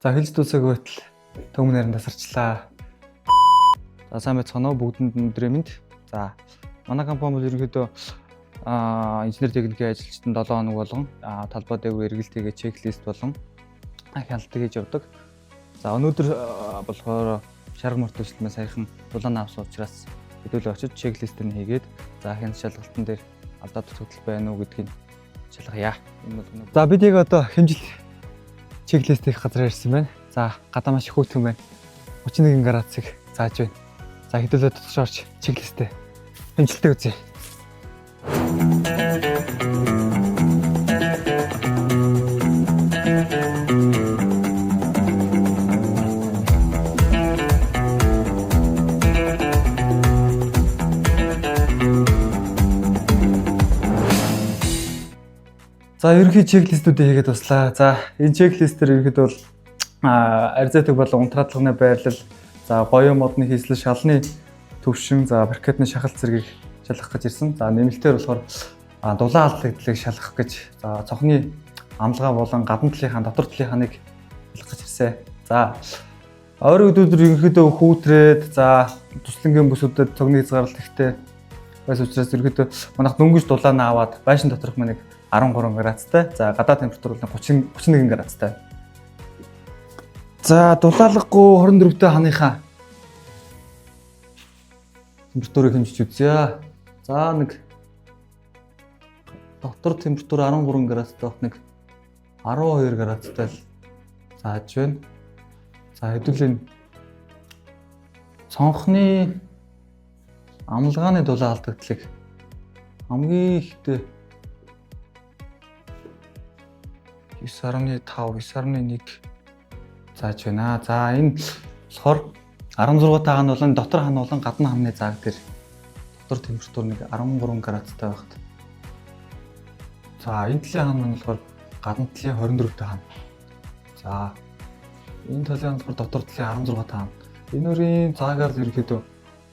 За хэлж дуусах байтал төмнөр нь тасарчлаа. За сайн байцгаана уу бүгдэнд өнөөдрийн мэнд. За манай компани бол ерөнхийдөө инженер техникийн ажилчдад 7 хоног болгон талбай дээгүүр эргэлтийгээ чеклист болон хяналтыг хийж явдаг. За өнөөдөр болохоор шарга морт төсөлтмээ саяхан дулаан авсан учраас хэдүүлээ очиж чеклистийг хийгээд за хяналт шалгалтын дээр алдаа төгсгөл байна уу гэдгийг шалгая. За бид яг одоо хэмжил чеклист хийх газар ирсэн байна. За гадаа маш их хөтгөн байна. 31 градусыг зааж байна. За хэдүүлээ дотор орж чеклистээ хэмжилтээ үзье. За ерөнхий чеклистүүдийг хийгээд туслаа. За энэ чеклистээр ерөнхийдөө бол арзайтаг болон унтраадлагын байрлал, за гоё модны хийслэл, шалны төвшин, за брикетны шахалт зэргийг шалгах гэж ирсэн. За нэмэлтээр болохоор дулаан алдагдлыг шалгах гэж, за цохны амлгаа болон гадна талынхаа, дотор талынхааныг шалгах гэж ирсэн. За ойрын өдрөөр ерөнхийдөө хүүтрээд, за туслангийн бүсүүдэд цогны хязгаарлалт ихтэй байсан учраас ерөнхийдөө манайх дөнгөж дулаан аваад байшин доторх манайг 13 градустай. За гадаа температур бол 31 градустай. За дулаалгагүй 24-тэй ханыхаа температурыг хэмжиж үзье. За нэг дотор температур 13 градустай бот нэг 12 градустай л зааж байна. За хэдүүлээ цонхны амлгааны дулаан алдагдлыг хамгийн ихтэй 9.5, 9.1 зааж байна. За энэ болохоор 16 тагаан болон дотор хан болон гадна хамны зааг дээр дотор температур нэг 13 градустай багт. За энэ талын хан нь болохоор гадна талын 24 тагаан. За энэ талын хан болохоор дотор талын 16 тагаан. Энэ өрийн заагаар л ерөнхийдөө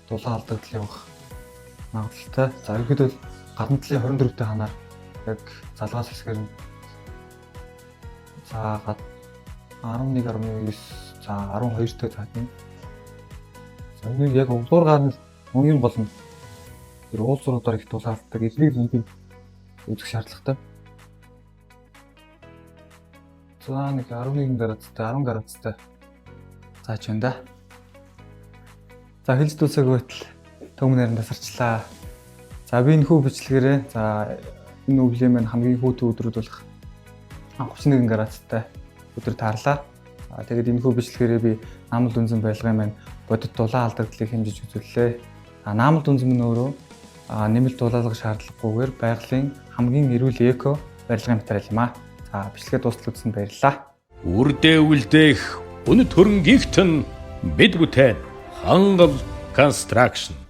дулаан алдагдал явах магадaltaй. За ерөнхийдөө гадна талын 24 тагаанаар яг залгаас хэсгээр нь за 11.9, за 12-тэй цаатна. За энэ яг углуур гарны өнгийн болно. Тэр уулзруудаар их тулаалдаг эсрэг зүүн үзэх шаардлагатай. За нэг 11 градустай, 10 градустай зааж байна да. За хэлж дуусах байтал төмнөр нь тасарчлаа. За би энэ хүү бичлэгээрээ за энэ өвлийн маань хамгийн хүүтэй өдрүүд болох 31 градустай өдөр таарлаа. Тэгээд энэ хүү бичлэгээрээ би наамал дүнзэн барилгын маань бодит дулаан алдагдлыг хэмжиж үзүүллээ. Наамал дүнзэн нь өөрөө нэмэлт дулаалга шаардлагагүйгээр байгалийн хамгийн эрүүл эко барилгын материал юм аа. За бичлэгээ дуустал үзсэнд баярлалаа. Үрдээ үлдээх үнэт хөрөнгө гихтэн бид бүтээн Хангал Construction.